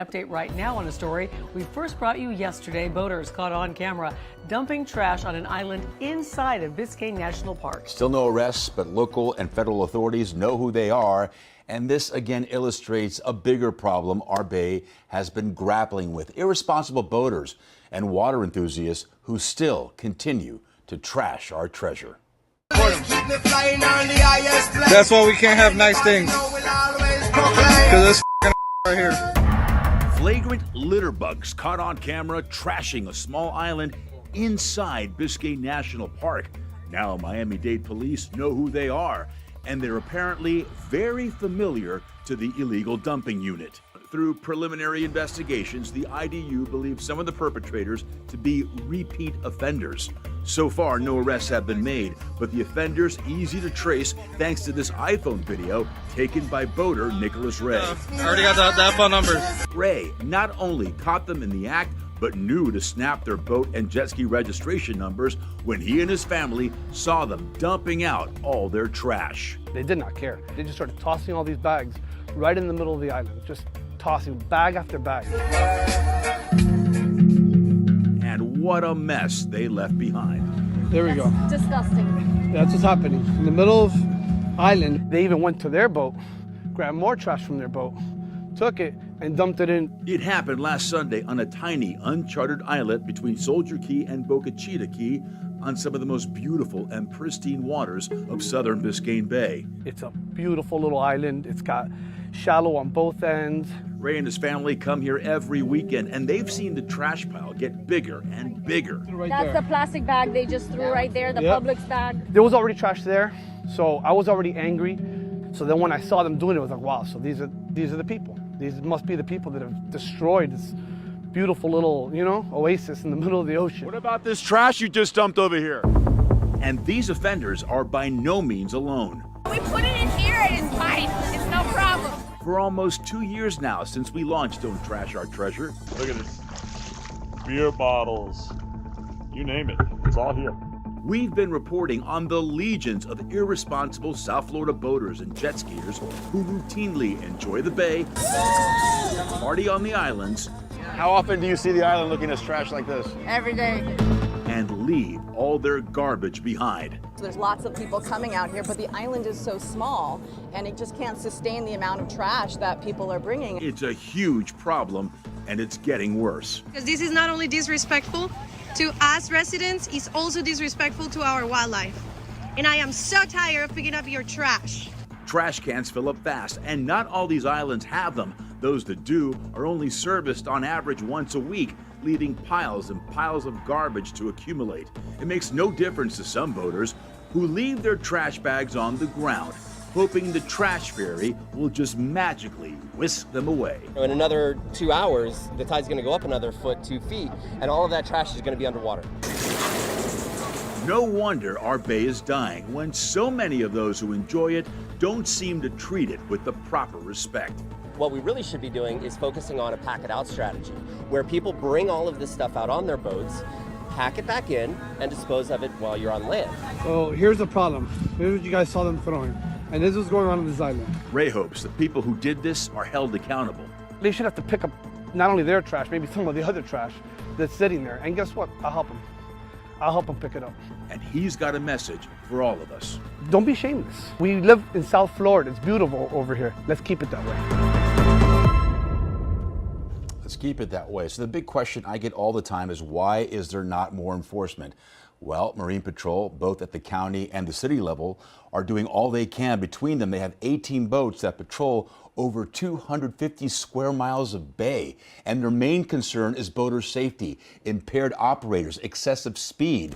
Update right now on a story we first brought you yesterday. Boaters caught on camera dumping trash on an island inside of Biscayne National Park. Still no arrests, but local and federal authorities know who they are. And this again illustrates a bigger problem our bay has been grappling with: irresponsible boaters and water enthusiasts who still continue to trash our treasure. That's why we can't have nice things. Because this right here. Flagrant litter bugs caught on camera trashing a small island inside Biscayne National Park. Now Miami-Dade police know who they are, and they're apparently very familiar to the illegal dumping unit. Through preliminary investigations, the IDU believes some of the perpetrators to be repeat offenders. So far, no arrests have been made, but the offenders easy to trace thanks to this iPhone video taken by boater Nicholas Ray. I already got the phone number. Ray not only caught them in the act, but knew to snap their boat and jet ski registration numbers when he and his family saw them dumping out all their trash. They did not care. They just started tossing all these bags right in the middle of the island, just tossing bag after bag. And what a mess they left behind. There we go. Disgusting. That's what's happening. In the middle of island, they even went to their boat, grabbed more trash from their boat, took it, and dumped it in. It happened last Sunday on a tiny, uncharted islet between Soldier Key and Boca Chica Key on some of the most beautiful and pristine waters of southern Biscayne Bay. It's a beautiful little island. It's got shallow on both ends. Ray and his family come here every weekend, and they've seen the trash pile get bigger and bigger. Right That's there. the plastic bag they just threw right there, the Publix bag. There was already trash there, so I was already angry. So then when I saw them doing it, I was like, wow, so these are the people. These must be the people that have destroyed this beautiful little, oasis in the middle of the ocean. What about this trash you just dumped over here? And these offenders are by no means alone. We put it in here and it's fine. It's no problem. For almost 2 years now since we launched Don't Trash Our Treasure, Look at this. Beer bottles. You name it. It's all here. we've been reporting on the legions of irresponsible South Florida boaters and jet skiers who routinely enjoy the bay, party on the islands, How often do you see the island looking as trash like this? Every day. and leave all their garbage behind. There's lots of people coming out here, but the island is so small and it just can't sustain the amount of trash that people are bringing. It's a huge problem, and it's getting worse. Because this is not only disrespectful to us residents, it's also disrespectful to our wildlife. And I am so tired of picking up your trash. Trash cans fill up fast, and not all these islands have them. Those that do are only serviced on average once a week, leaving piles and piles of garbage to accumulate. It makes no difference to some boaters who leave their trash bags on the ground, hoping the trash fairy will just magically whisk them away. In another 2 hours, the tide's going to go up another foot, 2 feet, and all of that trash is going to be underwater. No wonder our bay is dying when so many of those who enjoy it don't seem to treat it with the proper respect. What we really should be doing is focusing on a pack it out strategy, where people bring all of this stuff out on their boats, pack it back in, and dispose of it while you're on land. So here's the problem. Here's what you guys saw them throwing. And this is what's going on this island. Ray hopes the people who did this are held accountable. They should have to pick up not only their trash, maybe some of the other trash that's sitting there. And guess what? I'll help them. I'll help them pick it up. And he's got a message for all of us. Don't be shameless. We live in South Florida. It's beautiful over here. Let's keep it that way. Let's keep it that way. So the big question I get all the time is, why is there not more enforcement? Well, Marine Patrol, both at the county and the city level, are doing all they can. Between them, they have 18 boats that patrol over 250 square miles of bay. And their main concern is boater safety, impaired operators, excessive speed.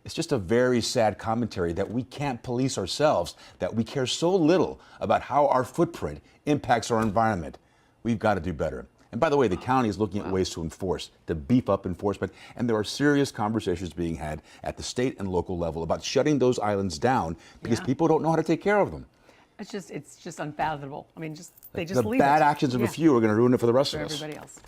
It's just a very sad commentary that we can't police ourselves, that we care so little about how our footprint impacts our environment. We've got to do better. And by the way, the county is looking at ways to enforce, to beef up enforcement, and there are serious conversations being had at the state and local level about shutting those islands down because people don't know how to take care of them. It's just unfathomable. I mean, they just the leave bad it. actions of a few are going to ruin it for the rest of us. Everybody else.